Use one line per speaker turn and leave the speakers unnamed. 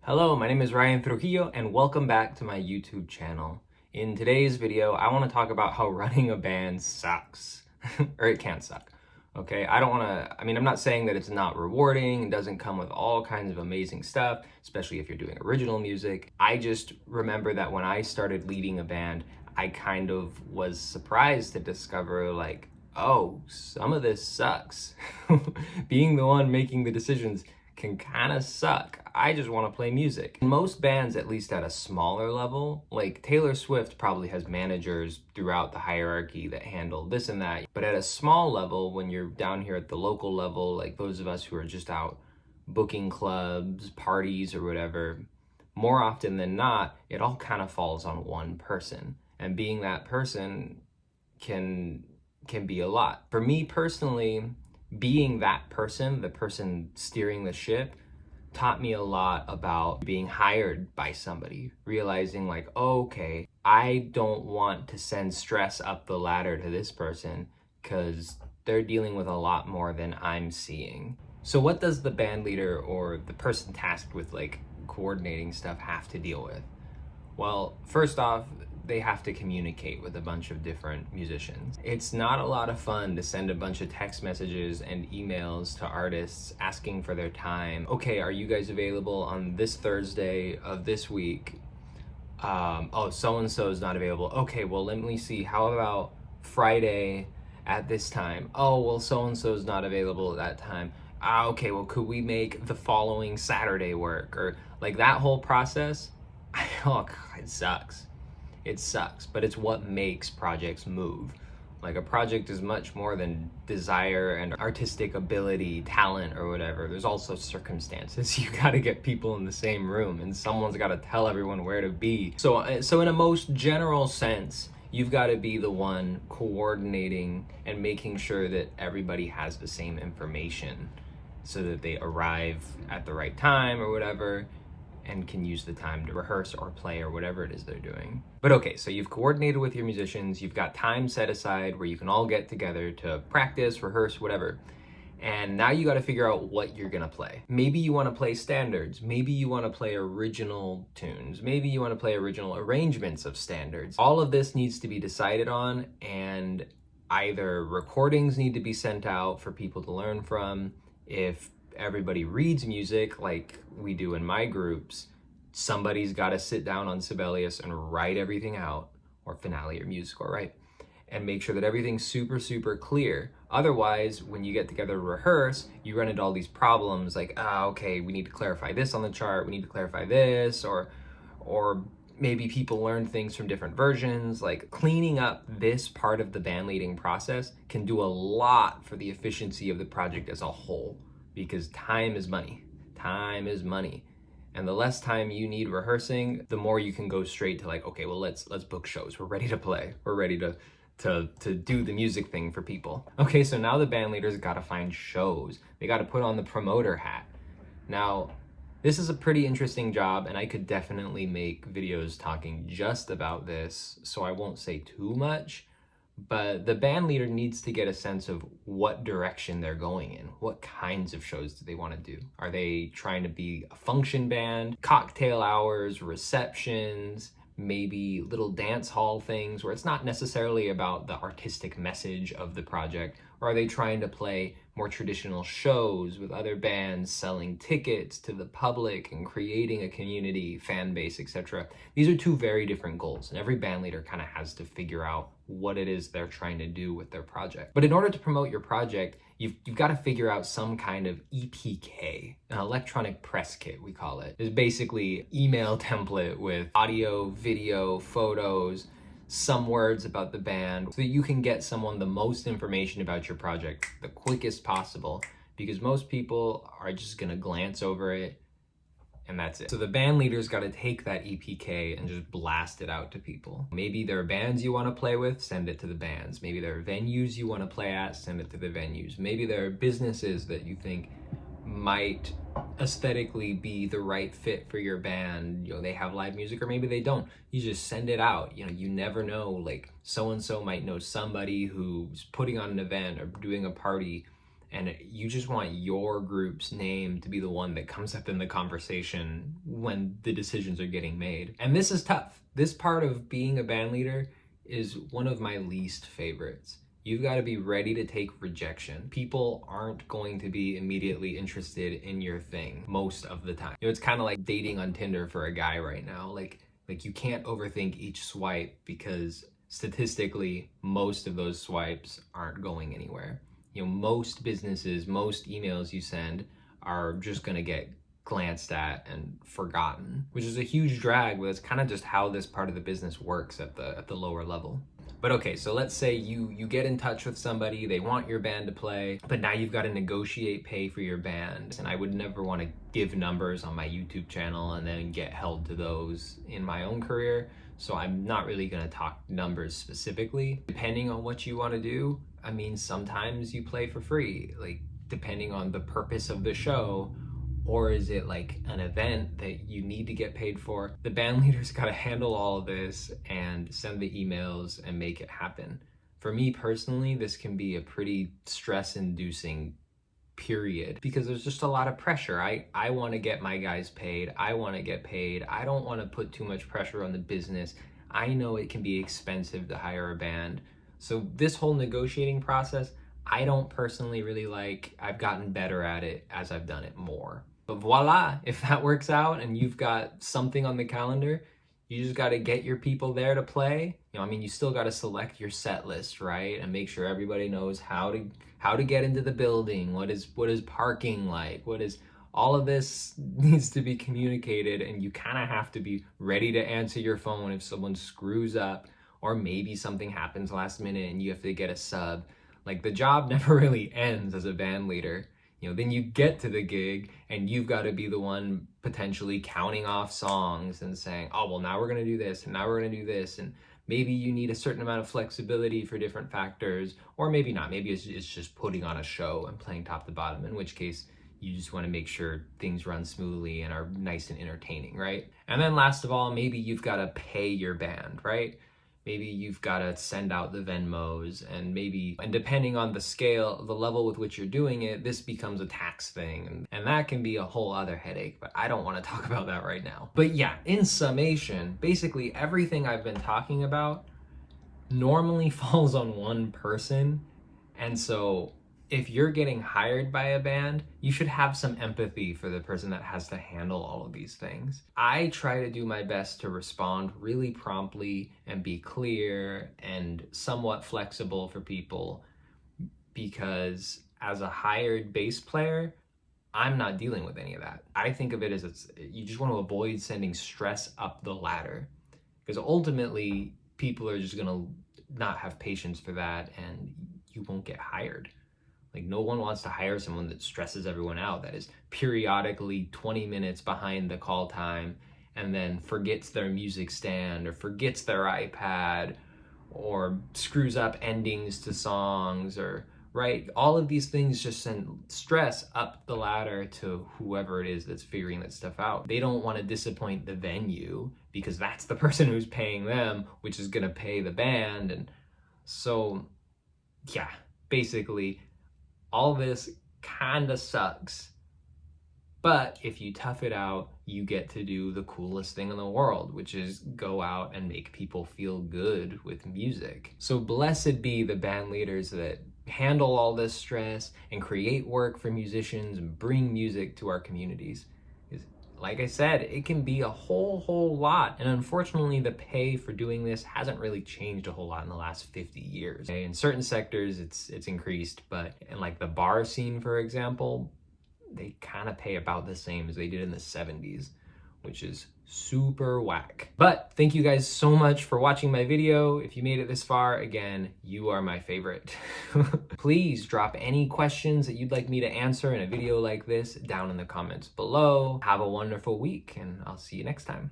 Hello, my name is Ryan Trujillo and welcome back to my YouTube channel. In today's video, I want to talk about how running a band sucks, or it can suck. Okay, I'm not saying that it's not rewarding and doesn't come with all kinds of amazing stuff, especially if you're doing original music. I just remember that when I started leading a band, I kind of was surprised to discover oh, some of this sucks. Being the one making the decisions can kind of suck. I just want to play music. Most bands, at least at a smaller level, like Taylor Swift probably has managers throughout the hierarchy that handle this and that. But at a small level, when you're down here at the local level, like those of us who are just out booking clubs, parties, or whatever, more often than not, it all kind of falls on one person. And being that person can be a lot. For me personally, being that person, the person steering the ship, taught me a lot about being hired by somebody, realizing okay, I don't want to send stress up the ladder to this person because they're dealing with a lot more than I'm seeing. So what does the band leader or the person tasked with coordinating stuff have to deal with? Well, first off, they have to communicate with a bunch of different musicians. It's not a lot of fun to send a bunch of text messages and emails to artists asking for their time. Okay, are you guys available on this Thursday of this week? Oh, so-and-so is not available. Okay, well, let me see. How about Friday at this time? Oh, well, so-and-so is not available at that time. Okay, well, could we make the following Saturday work? Or that whole process, oh, God, it sucks. It sucks, but it's what makes projects move. A project is much more than desire and artistic ability, talent, or whatever. There's also circumstances. You gotta get people in the same room and someone's gotta tell everyone where to be. So in a most general sense, you've gotta be the one coordinating and making sure that everybody has the same information so that they arrive at the right time or whatever, and can use the time to rehearse or play or whatever it is they're doing. But okay, so you've coordinated with your musicians, you've got time set aside where you can all get together to practice, rehearse, whatever. And now you gotta figure out what you're gonna play. Maybe you wanna play standards, maybe you wanna play original tunes, maybe you wanna play original arrangements of standards. All of this needs to be decided on, and either recordings need to be sent out for people to learn from. If everybody reads music like we do in my groups, somebody's got to sit down on Sibelius and write everything out, or Finale or music score, right? And make sure that everything's super, super clear. Otherwise, when you get together to rehearse, you run into all these problems okay, we need to clarify this on the chart, we need to clarify this, or maybe people learn things from different versions. Cleaning up this part of the band leading process can do a lot for the efficiency of the project as a whole. Because time is money. Time is money. And the less time you need rehearsing, the more you can go straight to okay, well, let's book shows. We're ready to play. We're ready to do the music thing for people. Okay, so now the band leaders got to find shows. They got to put on the promoter hat. Now, this is a pretty interesting job, and I could definitely make videos talking just about this, so I won't say too much. But the band leader needs to get a sense of what direction they're going in. What kinds of shows do they want to do? Are they trying to be a function band, cocktail hours, receptions, maybe little dance hall things where it's not necessarily about the artistic message of the project? Or are they trying to play more traditional shows with other bands, selling tickets to the public and creating a community, fan base, etc.? These are two very different goals, and every band leader kind of has to figure out what it is they're trying to do with their project. But in order to promote your project, you've got to figure out some kind of EPK, an electronic press kit, we call it. It's basically email template with audio, video, photos, some words about the band, so that you can get someone the most information about your project the quickest possible, because most people are just gonna glance over it and that's it. So the band leader's got to take that EPK and just blast it out to people. Maybe there are bands you want to play with, send it to the bands. Maybe there are venues you want to play at, send it to the venues. Maybe there are businesses that you think might aesthetically be the right fit for your band. They have live music, or maybe they don't. You just send it out. You never know, so-and-so might know somebody who's putting on an event or doing a party, and you just want your group's name to be the one that comes up in the conversation when the decisions are getting made. And this is tough. This part of being a band leader is one of my least favorites. You've got to be ready to take rejection. People aren't going to be immediately interested in your thing most of the time. It's kind of like dating on Tinder for a guy right now. Like you can't overthink each swipe, because statistically, most of those swipes aren't going anywhere. Most businesses, most emails you send are just going to get glanced at and forgotten, which is a huge drag, but it's kind of just how this part of the business works at the lower level. But okay, so let's say you get in touch with somebody, they want your band to play, but now you've got to negotiate pay for your band. And I would never want to give numbers on my YouTube channel and then get held to those in my own career. So I'm not really going to talk numbers specifically. Depending on what you want to do, I mean, sometimes you play for free, like depending on the purpose of the show. Or is it like an event that you need to get paid for? The band leader's got to handle all of this and send the emails and make it happen. For me personally, this can be a pretty stress-inducing period, because there's just a lot of pressure. I want to get my guys paid. I want to get paid. I don't want to put too much pressure on the business. I know it can be expensive to hire a band. So this whole negotiating process, I don't personally really like. I've gotten better at it as I've done it more. But voila, if that works out and you've got something on the calendar, you just got to get your people there to play. You still got to select your set list, right? And make sure everybody knows how to get into the building. What is parking like? What is all of this needs to be communicated, and you kind of have to be ready to answer your phone if someone screws up, or maybe something happens last minute and you have to get a sub. Like, the job never really ends as a band leader. Then you get to the gig and you've got to be the one potentially counting off songs and saying, oh, well, now we're going to do this and now we're going to do this. And maybe you need a certain amount of flexibility for different factors, or maybe not. Maybe it's just putting on a show and playing top to bottom, in which case you just want to make sure things run smoothly and are nice and entertaining, right? And then last of all, maybe you've got to pay your band, right? Maybe you've got to send out the Venmos, and depending on the scale, the level with which you're doing it, this becomes a tax thing. And that can be a whole other headache, but I don't want to talk about that right now. But yeah, in summation, basically everything I've been talking about normally falls on one person. And so if you're getting hired by a band, you should have some empathy for the person that has to handle all of these things. I try to do my best to respond really promptly and be clear and somewhat flexible for people, because as a hired bass player, I'm not dealing with any of that. I think of it as you just want to avoid sending stress up the ladder, because ultimately people are just going to not have patience for that and you won't get hired. Like, no one wants to hire someone that stresses everyone out, that is periodically 20 minutes behind the call time and then forgets their music stand or forgets their iPad or screws up endings to songs, or, right? All of these things just send stress up the ladder to whoever it is that's figuring that stuff out. They don't want to disappoint the venue, because that's the person who's paying them, which is going to pay the band. And so, yeah, basically, all this kind of sucks, but if you tough it out, you get to do the coolest thing in the world, which is go out and make people feel good with music. So blessed be the band leaders that handle all this stress and create work for musicians and bring music to our communities. Like I said, it can be a whole lot. And unfortunately, the pay for doing this hasn't really changed a whole lot in the last 50 years. Okay? In certain sectors, it's increased, but in like the bar scene, for example, they kind of pay about the same as they did in the 70s, which is super whack. But thank you guys so much for watching my video. If you made it this far, again, you are my favorite. Please drop any questions that you'd like me to answer in a video like this down in the comments below. Have a wonderful week, and I'll see you next time.